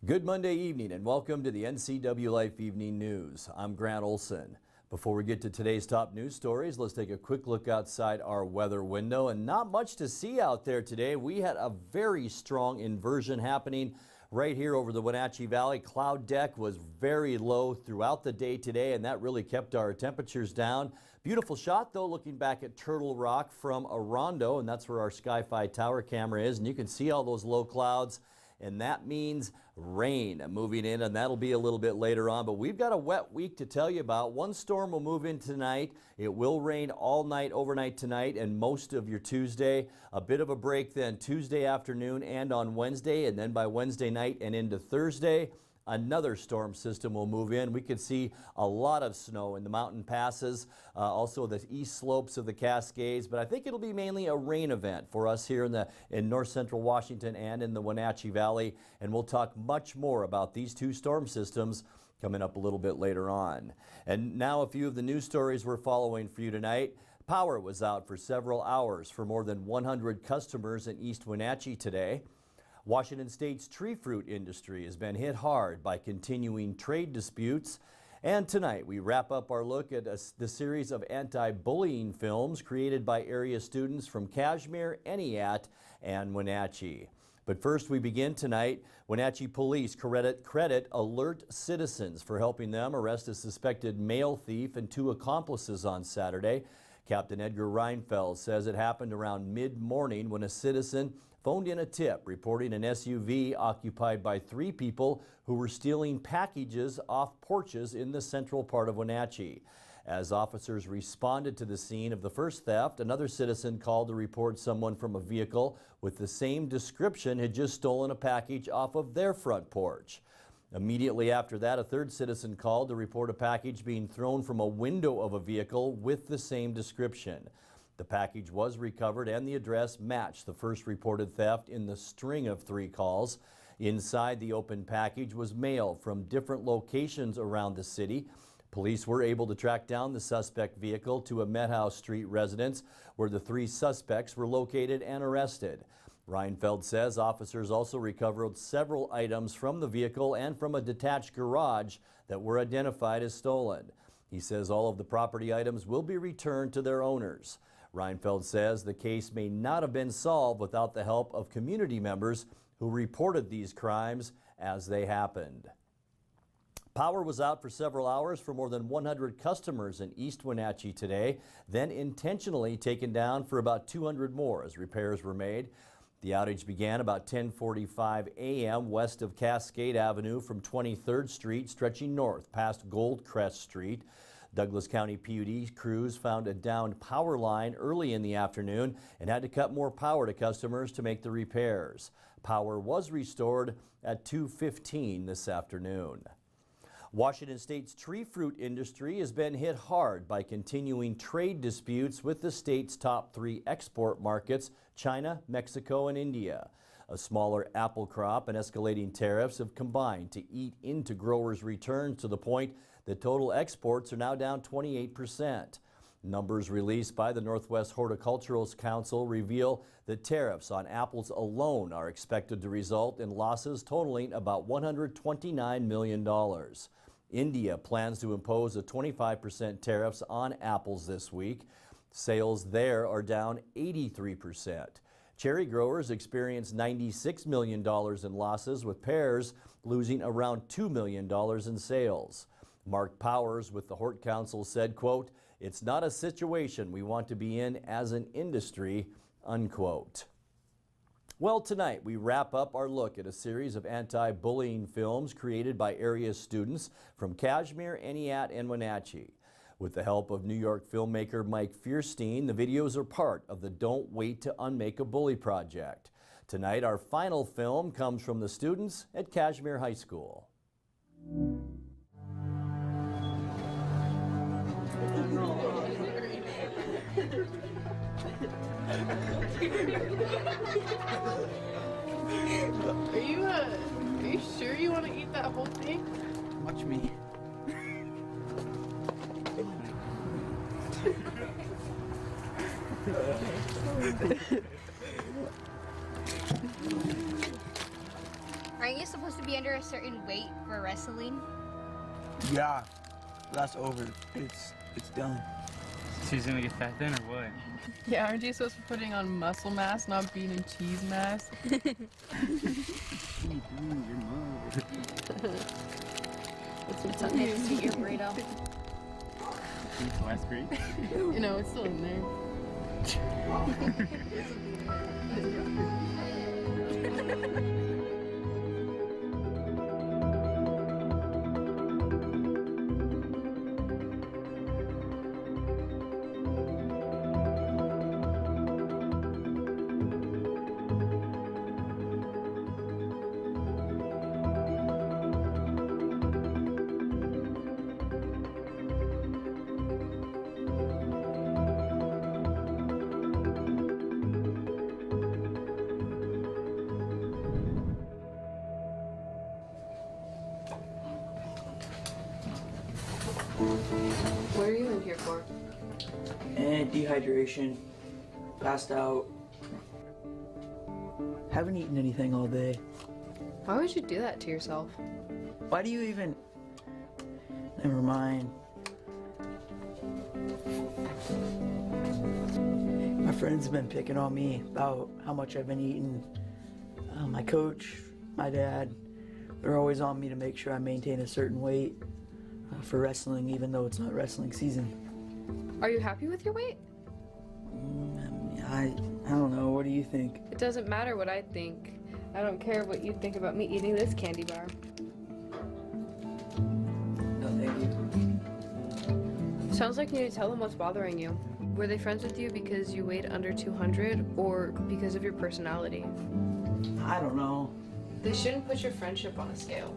Good Monday evening and welcome to the Ncwlife Evening News. I'm Grant Olson. Before we get to today's top news stories, let's take a quick look outside our weather window, and not much to see out there today. We had a very strong inversion happening right here over the Wenatchee Valley. Cloud deck was very low throughout the day today, and that really kept our temperatures down. Beautiful shot though, looking back at Turtle Rock from Orondo, and that's where our Sky-Fi tower camera is, and you can see all those low clouds. And that means rain moving in, and that'll be a little bit later on. But we've got a wet week to tell you about. One storm will move in tonight. It will rain all night, overnight tonight, and most of your Tuesday. A bit of a break then Tuesday afternoon and on Wednesday, and then by Wednesday night and into Thursday, another storm system will move in. We could see a lot of snow in the mountain passes, also the east slopes of the Cascades, but I think it'll be mainly a rain event for us here in north central Washington and in the Wenatchee Valley, and we'll talk much more about these two storm systems coming up a little bit later on. And now a few of the news stories we're following for you tonight. Power was out for several hours for more than 100 customers in East Wenatchee today. Washington State's tree fruit industry has been hit hard by continuing trade disputes. And tonight we wrap up our look at the series of anti-bullying films created by area students from Cashmere, Entiat, and Wenatchee. But first we begin tonight. Wenatchee police credit alert citizens for helping them arrest a suspected mail thief and two accomplices on Saturday. Captain Edgar Reinfeld says it happened around mid-morning when a citizen phoned in a tip reporting an SUV occupied by three people who were stealing packages off porches in the central part of Wenatchee. As officers responded to the scene of the first theft, another citizen called to report someone from a vehicle with the same description had just stolen a package off of their front porch. Immediately after that, a third citizen called to report a package being thrown from a window of a vehicle with the same description. The package was recovered and the address matched the first reported theft in the string of three calls. Inside the open package was mail from different locations around the city. Police were able to track down the suspect vehicle to a Methouse Street residence where the three suspects were located and arrested. Reinfeld says officers also recovered several items from the vehicle and from a detached garage that were identified as stolen. He says all of the property items will be returned to their owners. Reinfeld says the case may not have been solved without the help of community members who reported these crimes as they happened. Power was out for several hours for more than 100 customers in East Wenatchee today, then intentionally taken down for about 200 more as repairs were made. The outage began about 10:45 a.m. west of Cascade Avenue from 23rd Street, stretching north past Goldcrest Street. Douglas County PUD crews found a downed power line early in the afternoon and had to cut more power to customers to make the repairs. Power was restored at 2:15 this afternoon. Washington State's tree fruit industry has been hit hard by continuing trade disputes with the state's top three export markets, China, Mexico, and India. A smaller apple crop and escalating tariffs have combined to eat into growers' returns to the point that total exports are now down 28%. Numbers released by the Northwest Horticultural Council reveal that tariffs on apples alone are expected to result in losses totaling about $129 million. India plans to impose a 25% tariffs on apples this week. Sales there are down 83%. Cherry growers experienced $96 million in losses, with pears losing around $2 million in sales. Mark Powers with the Hort Council said, quote, "It's not a situation we want to be in as an industry," unquote. Well, tonight we wrap up our look at a series of anti-bullying films created by area students from Cashmere, Entiat, and Wenatchee. With the help of New York filmmaker Mike Fierstein, the videos are part of the Don't Wait to Unmake a Bully project. Tonight, our final film comes from the students at Cashmere High School. Are you sure you want to eat that whole thing? Watch me. Aren't you supposed to be under a certain weight for wrestling? Yeah, that's over. It's done. So he's gonna get fat then, or what? Yeah, aren't you supposed to be putting on muscle mass, not being in cheese mass? It's okay to see your burrito. Last great. You know, it's still in there. What are you in here for? And dehydration. Passed out. Haven't eaten anything all day. Why would you do that to yourself? Why do you even... Never mind. My friends have been picking on me about how much I've been eating. My coach, my dad, they're always on me to make sure I maintain a certain weight for wrestling, even though it's not wrestling season. Are you happy with your weight? I don't know. What do you think? It doesn't matter what I think. I don't care what you think about me eating this candy bar. No, thank you. Sounds like you need to tell them what's bothering you. Were they friends with you because you weighed under 200 or because of your personality? I don't know. They shouldn't put your friendship on a scale.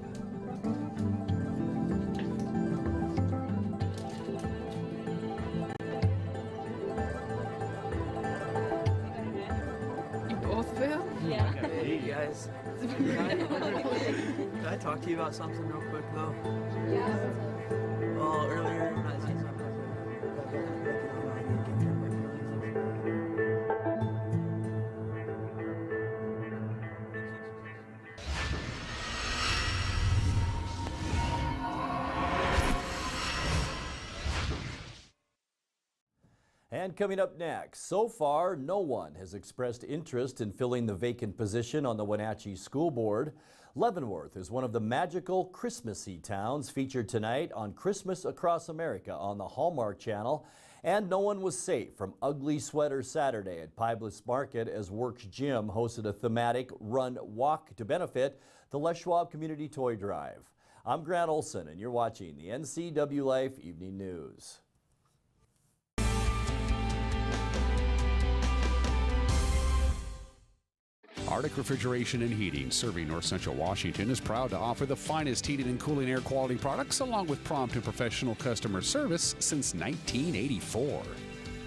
You both feel? Yeah. Hey guys. Can I talk to you about something real quick though? Yeah. Well, earlier when I was using And coming up next, so far no one has expressed interest in filling the vacant position on the Wenatchee School Board. Leavenworth is one of the magical Christmassy towns featured tonight on Christmas Across America on the Hallmark Channel. And no one was safe from Ugly Sweater Saturday at Pyblis Market as Works Gym hosted a thematic run-walk to benefit the Les Schwab Community Toy Drive. I'm Grant Olson, and you're watching the Ncwlife Evening News. Arctic Refrigeration and Heating, serving North Central Washington, is proud to offer the finest heating and cooling air quality products along with prompt and professional customer service since 1984.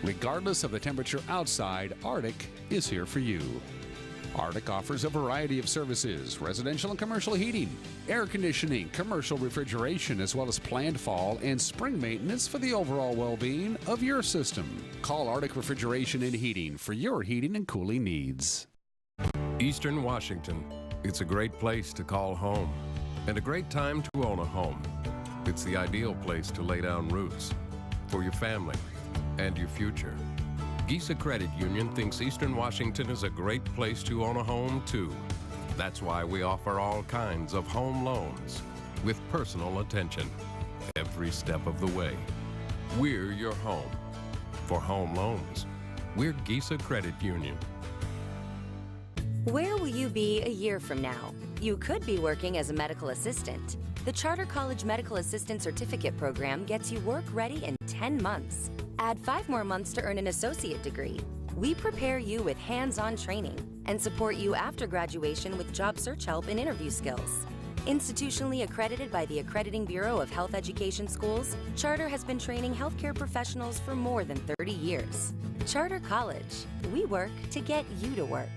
Regardless of the temperature outside, Arctic is here for you. Arctic offers a variety of services: residential and commercial heating, air conditioning, commercial refrigeration, as well as planned fall and spring maintenance for the overall well-being of your system. Call Arctic Refrigeration and Heating for your heating and cooling needs. Eastern Washington. It's a great place to call home and a great time to own a home. It's the ideal place to lay down roots for your family and your future. Gisa Credit Union thinks Eastern Washington is a great place to own a home too. That's why we offer all kinds of home loans with personal attention every step of the way. We're your home. For home loans, we're Gisa Credit Union. Where will you be a year from now? You could be working as a medical assistant. The Charter College Medical Assistant Certificate Program gets you work ready in 10 months. Add 5 more months to earn an associate degree. We prepare you with hands-on training and support you after graduation with job search help and interview skills. Institutionally accredited by the Accrediting Bureau of Health Education Schools, Charter has been training healthcare professionals for more than 30 years. Charter College. We work to get you to work.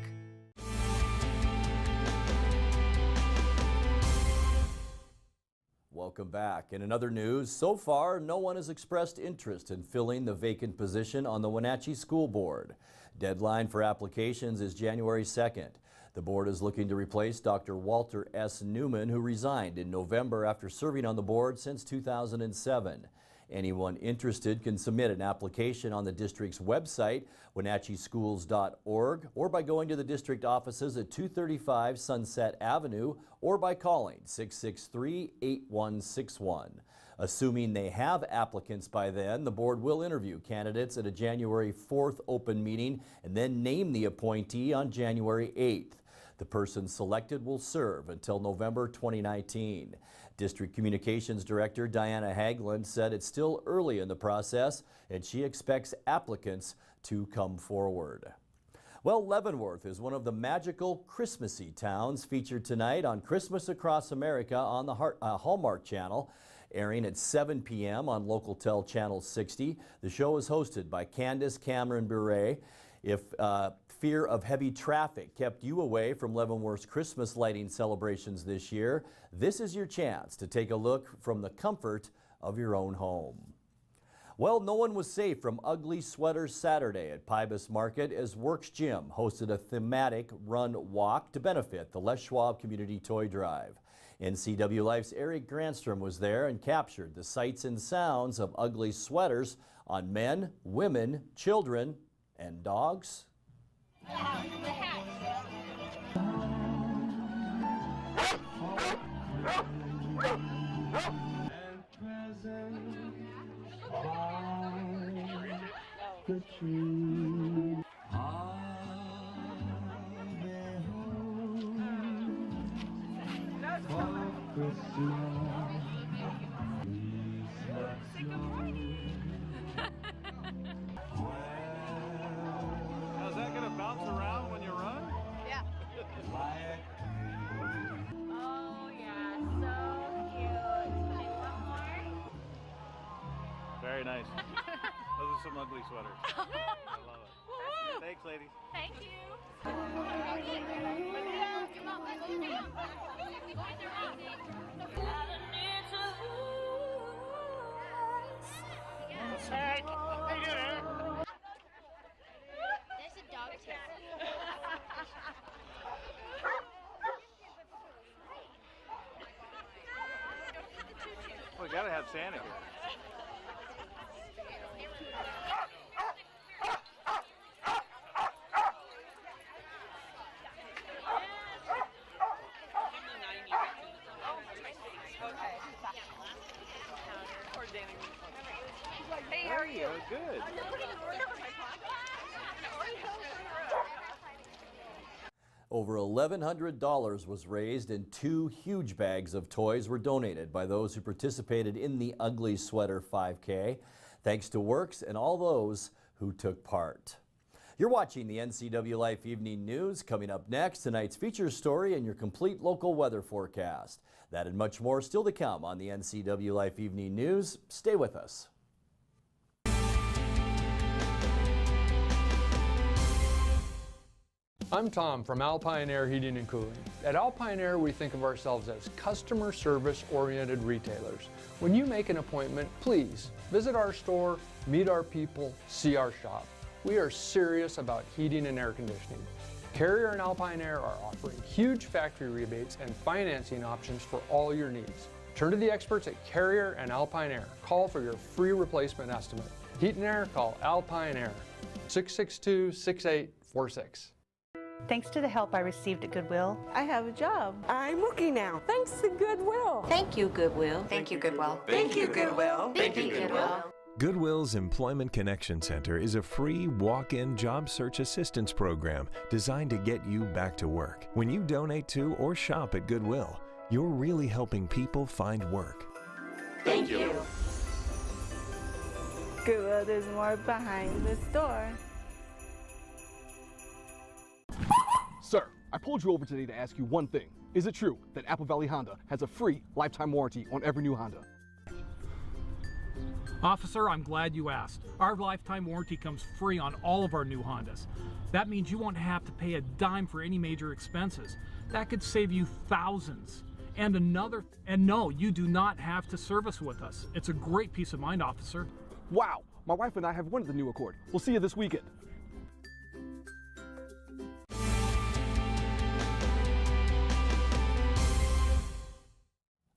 Welcome back. In another news, so far no one has expressed interest in filling the vacant position on the Wenatchee School Board. Deadline for applications is January 2nd. The board is looking to replace Dr. Walter S. Newman, who resigned in November after serving on the board since 2007. Anyone interested can submit an application on the district's website, wenatcheeschools.org, or by going to the district offices at 235 Sunset Avenue, or by calling 663-8161. Assuming they have applicants by then, the board will interview candidates at a January 4th open meeting and then name the appointee on January 8th. The person selected will serve until November 2019. District Communications Director Diana Haglund said it's still early in the process and she expects applicants to come forward. Well, Leavenworth is one of the magical Christmassy towns featured tonight on Christmas Across America on the Hallmark Channel. Airing at 7 p.m. on Local Channel 60. The show is hosted by Candace Cameron Bure. If fear of heavy traffic kept you away from Leavenworth's Christmas lighting celebrations this year, this is your chance to take a look from the comfort of your own home. Well, no one was safe from ugly sweaters Saturday at Pybus Market as Works Gym hosted a thematic run walk to benefit the Les Schwab Community Toy Drive. Ncwlife's Eric Granstrom was there and captured the sights and sounds of ugly sweaters on men, women, children, and dogs. Is that gonna bounce around when you run? Yeah. Oh yeah, so cute. Can I want more? Very nice. Those are some ugly sweaters. I love it. Thanks, ladies. Thank you. Hey, how you doing, Eric? There's a dog too. We gotta have Santa here. Hey, how are you? Good. Over $1,100 was raised and 2 huge bags of toys were donated by those who participated in the Ugly Sweater 5K. Thanks to Works and all those who took part. You're watching the Ncwlife Evening News. Coming up next, tonight's feature story and your complete local weather forecast. That and much more still to come on the Ncwlife Evening News. Stay with us. I'm Tom from Alpine Air Heating and Cooling. At Alpine Air, we think of ourselves as customer service oriented retailers. When you make an appointment, please visit our store, meet our people, see our shop. We are serious about heating and air conditioning. Carrier and Alpine Air are offering huge factory rebates and financing options for all your needs. Turn to the experts at Carrier and Alpine Air. Call for your free replacement estimate. Heat and air, call Alpine Air, 662-6846. Thanks to the help I received at Goodwill, I have a job. I'm working now. Thanks to Goodwill. Thank you, Goodwill. Thank you, Goodwill. Thank you, Goodwill. Thank you, Goodwill. Goodwill's Employment Connection Center is a free walk-in job search assistance program designed to get you back to work. When you donate to or shop at Goodwill, you're really helping people find work. Thank you. Goodwill, there's more behind the store. Sir, I pulled you over today to ask you one thing. Is it true that Apple Valley Honda has a free lifetime warranty on every new Honda? Officer, I'm glad you asked. Our lifetime warranty comes free on all of our new Hondas. That means you won't have to pay a dime for any major expenses. That could save you thousands. And no, you do not have to service with us. It's a great peace of mind, officer. Wow, my wife and I have wanted the new Accord. We'll see you this weekend.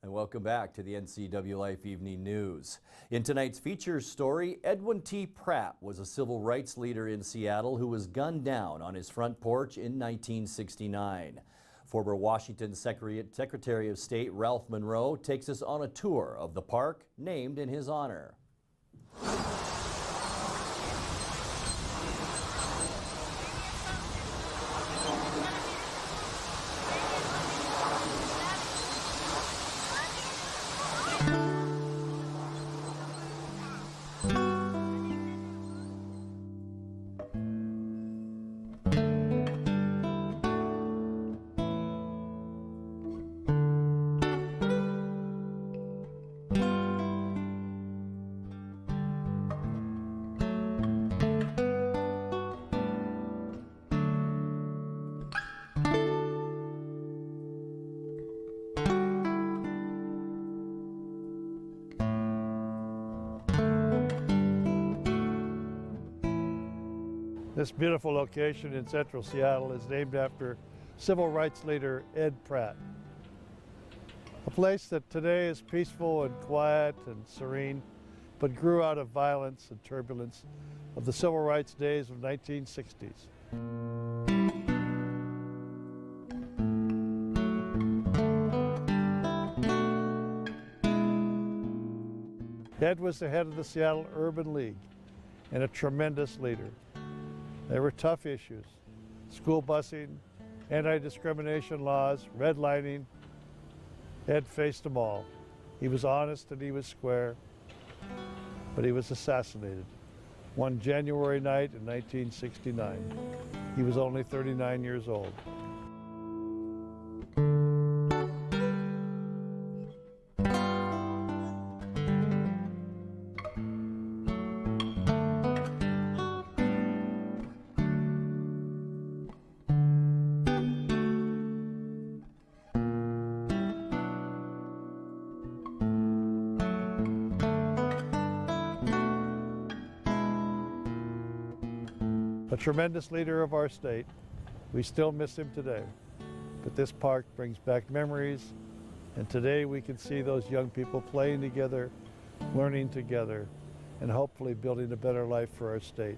And welcome back to the NCW Life Evening News. In tonight's feature story, Edwin T. Pratt was a civil rights leader in Seattle who was gunned down on his front porch in 1969. Former Washington Secretary of State Ralph Monroe takes us on a tour of the park named in his honor. This beautiful location in central Seattle is named after civil rights leader Ed Pratt. A place that today is peaceful and quiet and serene, but grew out of violence and turbulence of the civil rights days of 1960s. Ed was the head of the Seattle Urban League and a tremendous leader. There were tough issues: school busing, anti-discrimination laws, redlining. Ed faced them all. He was honest and he was square, but he was assassinated one January night in 1969. He was only 39 years old. A tremendous leader of our state. We still miss him today, but this park brings back memories, and today we can see those young people playing together, learning together, and hopefully building a better life for our state.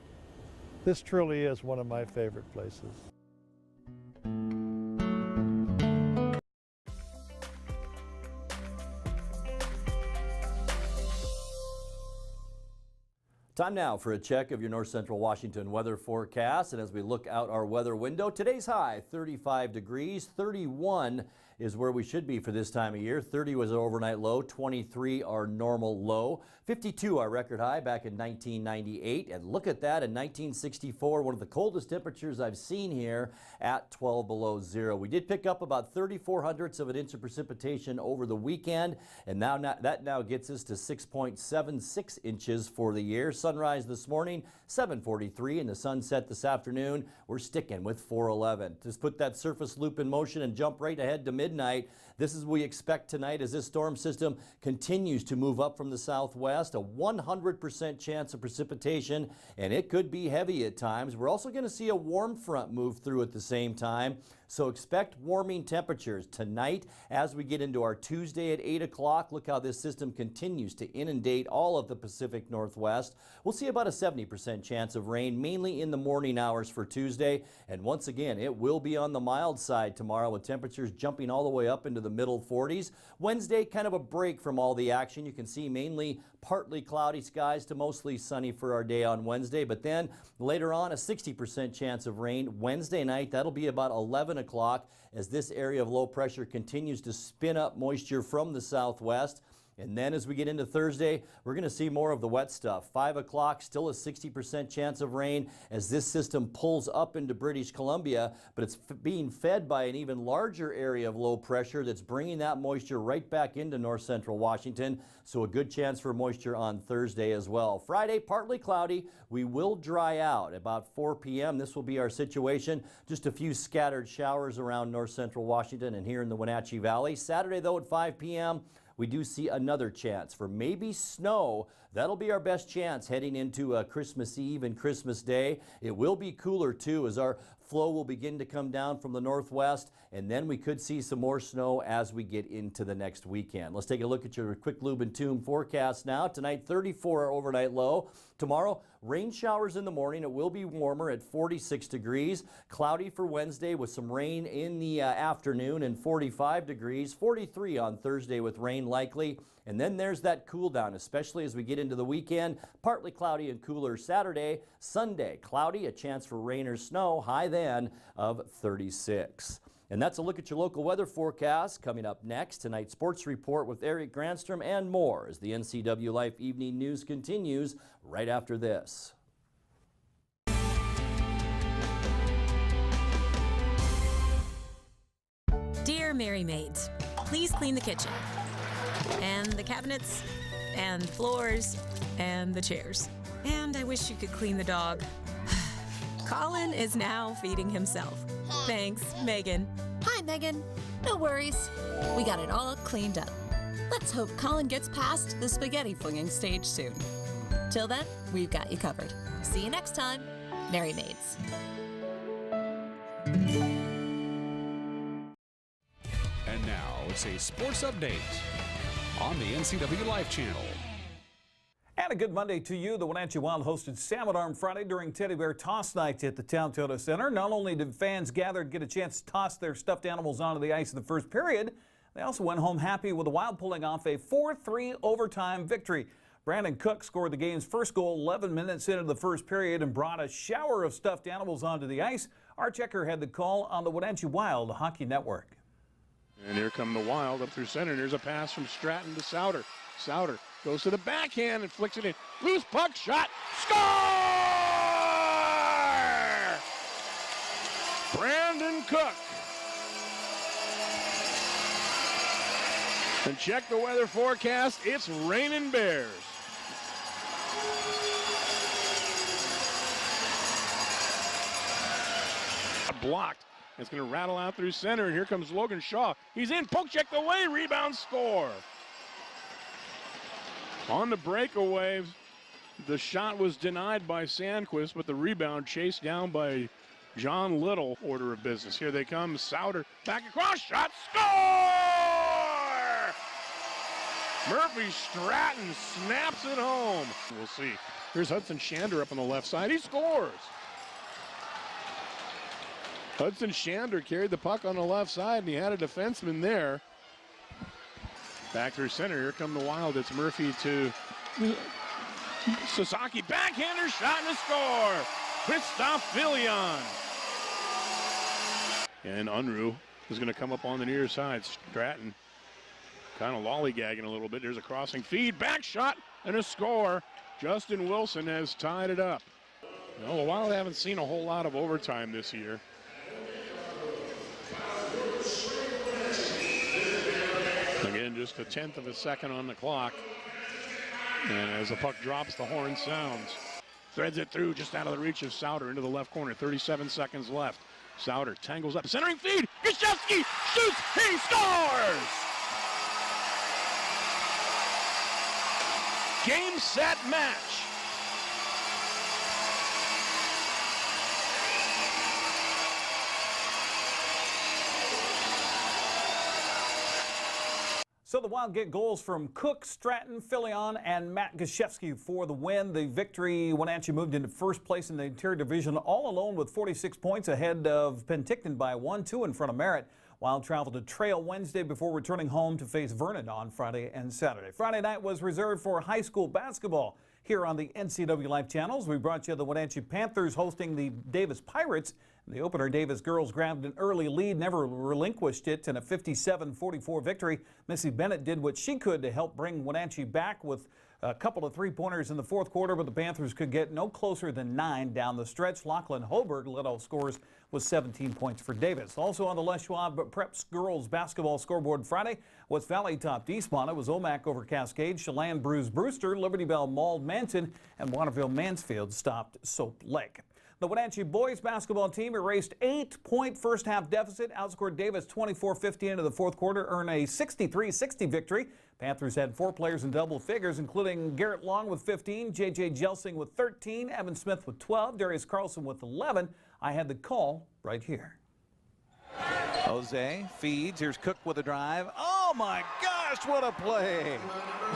This truly is one of my favorite places. Time now for a check of your north central Washington weather forecast. And as we look out our weather window, today's high 35 degrees, 31 is where we should be for this time of year. 30 was our overnight low, 23 our normal low, 52 our record high back in 1998. And look at that, in 1964, one of the coldest temperatures I've seen here at 12 below zero. We did pick up about 34 of an inch of precipitation over the weekend, and that now gets us to 6.76 inches for the year. Sunrise this morning, 7:43, and the sunset this afternoon, we're sticking with 4:11. Just put that surface loop in motion and jump right ahead to midnight. This is what we expect tonight as this storm system continues to move up from the southwest. A 100% chance of precipitation, and it could be heavy at times. We're also going to see a warm front move through at the same time. So expect warming temperatures tonight as we get into our Tuesday at 8 o'clock. Look how this system continues to inundate all of the Pacific Northwest. We'll see about a 70% chance of rain, mainly in the morning hours for Tuesday. And once again, it will be on the mild side tomorrow with temperatures jumping all the way up into the middle 40s. Wednesday, kind of a break from all the action. You can see mainly partly cloudy skies to mostly sunny for our day on Wednesday. But then later on, a 60% chance of rain Wednesday night. That'll be about 11 o'clock as this area of low pressure continues to spin up moisture from the southwest. And then as we get into Thursday, we're going to see more of the wet stuff. 5 o'clock, still a 60% chance of rain as this system pulls up into British Columbia, but it's being fed by an even larger area of low pressure that's bringing that moisture right back into north central Washington. So a good chance for moisture on Thursday as well. Friday, partly cloudy. We will dry out about 4 p.m. This will be our situation. Just a few scattered showers around north central Washington and here in the Wenatchee Valley. Saturday, though, at 5 p.m., we do see another chance for maybe snow. That'll be our best chance heading into Christmas Eve and Christmas Day. It will be cooler too as our flow will begin to come down from the northwest, and then we could see some more snow as we get into the next weekend. Let's take a look at your quick lube and tune forecast now. Tonight, 34 our overnight low. Tomorrow, rain showers in the morning. It will be warmer at 46 degrees. Cloudy for Wednesday with some rain in the afternoon and 45 degrees. 43 on Thursday with rain likely. And then there's that cool down, especially as we get into the weekend. Partly cloudy and cooler Saturday. Sunday, cloudy, a chance for rain or snow, high then of 36. And that's a look at your local weather forecast. Coming up next, tonight's sports report with Eric Granstrom and more as the Ncwlife Evening News continues right after this. Dear Mary Maids, please clean the kitchen, and the cabinets, and the floors, and the chairs. And I wish you could clean the dog. Colin is now feeding himself. Thanks, Megan. Hi, Megan. No worries. We got it all cleaned up. Let's hope Colin gets past the spaghetti flinging stage soon. Till then, we've got you covered. See you next time, Mary Maids. And now it's a sports update on the Ncwlife channel. And a good Monday to you. The Wenatchee Wild hosted Salmon Arm Friday during Teddy Bear Toss Night at the Town Toyota Center. Not only did fans gather to get a chance to toss their stuffed animals onto the ice in the first period, they also went home happy with the Wild pulling off a 4-3 overtime victory. Brandon Cook scored the game's first goal 11 minutes into the first period and brought a shower of stuffed animals onto the ice. Art Checker had the call on the Wenatchee Wild Hockey Network. And here come the Wild up through center. There's a pass from Stratton to Souter. Souter goes to the backhand and flicks it in. Loose puck shot. Score! Brandon Cook. And check the weather forecast. It's raining bears. Blocked. It's going to rattle out through center, and here comes Logan Shaw. He's in, poke checked away, rebound, score. On the breakaway, the shot was denied by Sandquist, but the rebound chased down by John Little. Order of business. Here they come. Souter back across, shot, score! Murphy Stratton snaps it home. We'll see. Here's Hudson Shander up on the left side. He scores. Hudson Shander carried the puck on the left side, and he had a defenseman there. Back through center, here come the Wild. It's Murphy to Sasaki. Backhander shot and a score. Christoph Villian. And Unruh is going to come up on the near side. Stratton kind of lollygagging a little bit. There's a crossing feed, back shot, and a score. Justin Wilson has tied it up. Well, the Wild haven't seen a whole lot of overtime this year. Again, just a 1/10 of a second on the clock. And as the puck drops, the horn sounds. Threads it through just out of the reach of Souter into the left corner. 37 seconds left. Souter tangles up. Centering feed. Gashevsky shoots. He scores! Game, set, match. So the Wild get goals from Cook, Stratton, Fillion, and Matt Gashevsky for the win. The victory, Wenatchee moved into first place in the Interior Division all alone with 46 points ahead of Penticton by 1-2 in front of Merritt. Wild traveled to Trail Wednesday before returning home to face Vernon on Friday and Saturday. Friday night was reserved for high school basketball. Here on the Ncwlife channels, we brought you the Wenatchee Panthers hosting the Davis Pirates. In the opener, Davis girls grabbed an early lead, never relinquished it in a 57-44 victory. Missy Bennett did what she could to help bring Wenatchee back with a couple of three-pointers in the fourth quarter, but the Panthers could get no closer than 9 down the stretch. Lachlan Hoberg led all scores with 17 points for Davis. Also on the Les Schwab Preps girls basketball scoreboard Friday, West Valley topped Eastmont. It was Omak over Cascade, Chelan bruised Brewster, Liberty Bell mauled Manson, and Waterville Mansfield stopped Soap Lake. The Wenatchee boys basketball team erased 8-point first-half deficit, outscored Davis 24-50 into the fourth quarter, earned a 63-60 victory. Panthers had 4 players in double figures, including Garrett Long with 15, J.J. Jelsing with 13, Evan Smith with 12, Darius Carlson with 11. I had the call right here. Jose feeds. Here's Cook with a drive. Oh my gosh, what a play!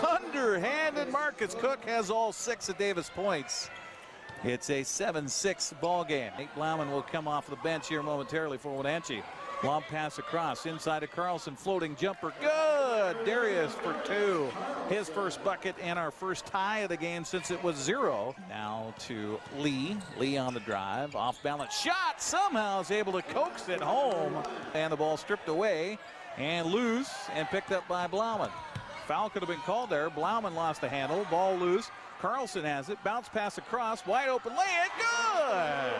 Underhanded Marcus Cook has all 6 of Davis points. It's a 7-6 ball game. Nate Blauman will come off the bench here momentarily for Wenatchee. Long pass across inside to Carlson, floating jumper, good. Darius for 2, his first bucket and our first tie of the game since it was 0. Now to Lee. Lee on the drive, off balance shot, somehow is able to coax it home, and the ball stripped away and loose and picked up by Blauman. Foul could have been called there. Blauman lost the handle, ball loose. Carlson has it, bounce pass across, wide open lay-in, good!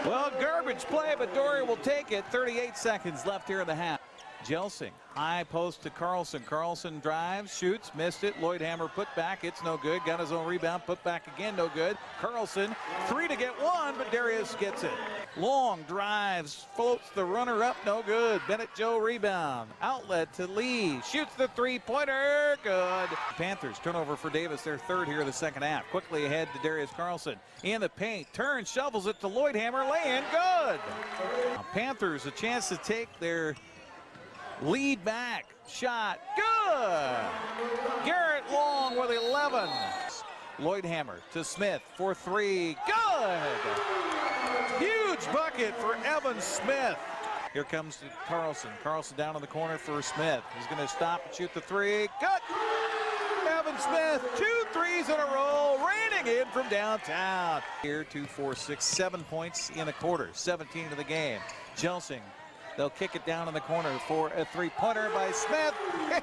Well, garbage play, but Dory will take it. 38 seconds left here in the half. Jelsing, high post to Carlson. Carlson drives, shoots, missed it. Lloydhammer put back, it's no good. Got his own rebound, put back again, no good. Carlson, 3 to get 1, but Darius gets it. Long drives, floats the runner up, no good. Bennett Joe rebound. Outlet to Lee, shoots the 3-pointer, good. Panthers turnover for Davis, their 3rd here in the second half. Quickly ahead to Darius Carlson. In the paint, turns, shovels it to Lloydhammer, lay-in, good. Now, Panthers a chance to take their lead back. Shot, good. Garrett Long with 11. Lloydhammer to Smith for 3, good. Huge bucket for Evan Smith. Here comes Carlson. Carlson down in the corner for Smith. He's going to stop and shoot the 3, good. Evan Smith, 2 threes in a row, raining in from downtown. Here, 2, 4, 6, 7 points in the quarter, 17 of the game. Jelsing. They'll kick it down in the corner for a 3-pointer by Smith.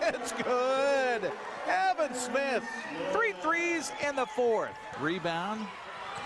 It's good. Evan Smith, 3 threes in the 4th. Rebound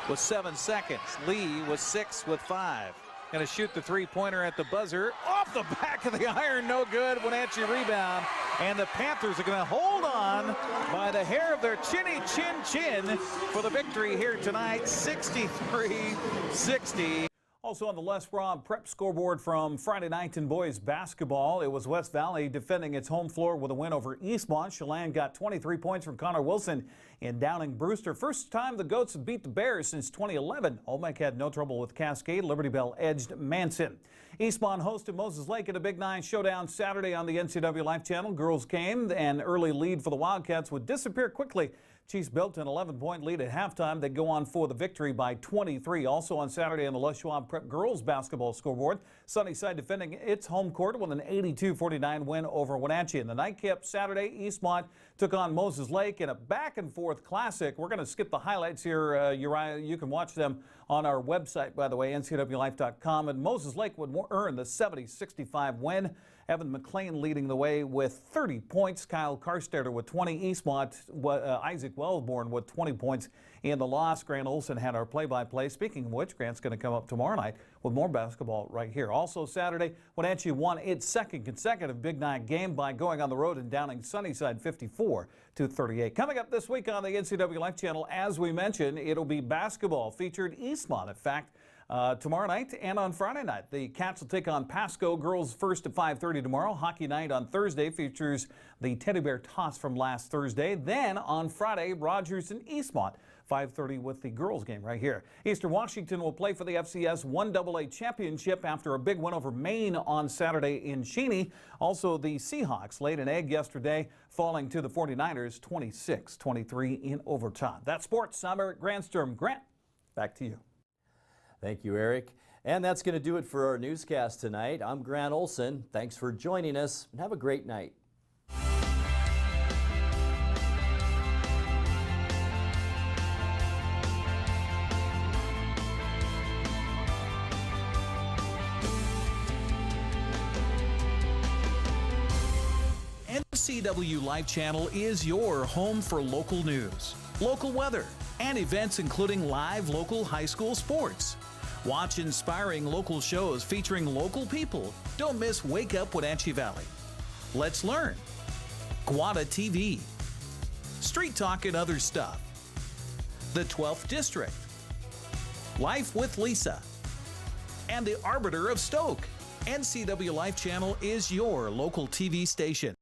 with 7 seconds. Lee was 6 with 5. Going to shoot the 3-pointer at the buzzer. Off the back of the iron, no good. Wenatchee rebound. And the Panthers are going to hold on by the hair of their chinny chin for the victory here tonight, 63-60. Also on the Les Robb Prep scoreboard from Friday night in boys basketball, it was West Valley defending its home floor with a win over Eastmont. Chelan got 23 points from Connor Wilson in Downing Brewster. First time the Goats have beat the Bears since 2011. Olmec had no trouble with Cascade. Liberty Bell edged Manson. Eastmont hosted Moses Lake in a Big 9 showdown Saturday on the NCWLife channel. Girls came. An early lead for the Wildcats would disappear quickly. Chiefs built an 11-point lead at halftime. They go on for the victory by 23. Also on Saturday on the Les Schwab Prep girls basketball scoreboard, Sunnyside defending its home court with an 82-49 win over Wenatchee. In the nightcap Saturday, Eastmont took on Moses Lake in a back-and-forth classic. We're going to skip the highlights here, Uriah. You can watch them on our website, by the way, ncwlife.com. And Moses Lake would earn the 70-65 win. Evan McLean leading the way with 30 points. Kyle Karstetter with 20. Eastmont, Isaac Wellborn with 20 points in the loss. Grant Olson had our play-by-play. Speaking of which, Grant's going to come up tomorrow night with more basketball right here. Also Saturday, Wenatchee won its 2nd consecutive Big 9 game by going on the road and downing Sunnyside 54-38. Coming up this week on the NCWLife channel, as we mentioned, it'll be basketball featured Eastmont. In fact, tomorrow night and on Friday night, the Cats will take on Pasco. Girls first at 5:30 tomorrow. Hockey night on Thursday features the Teddy Bear Toss from last Thursday. Then on Friday, Rogers and Eastmont, 5:30 with the girls game right here. Eastern Washington will play for the FCS 1AA championship after a big win over Maine on Saturday in Cheney. Also, the Seahawks laid an egg yesterday, falling to the 49ers 26-23 in overtime. That's sports. I'm Eric Granstrom. Grant, back to you. Thank you, Eric. And that's going to do it for our newscast tonight. I'm Grant Olson. Thanks for joining us, and have a great night. NCWLife channel is your home for local news, local weather, and events including live local high school sports. Watch inspiring local shows featuring local people. Don't miss Wake Up Wenatchee Valley. Let's Learn, Guada TV, Street Talk and Other Stuff, the 12th District, Life with Lisa, and the Arbiter of Stoke. NCWLife channel is your local TV station.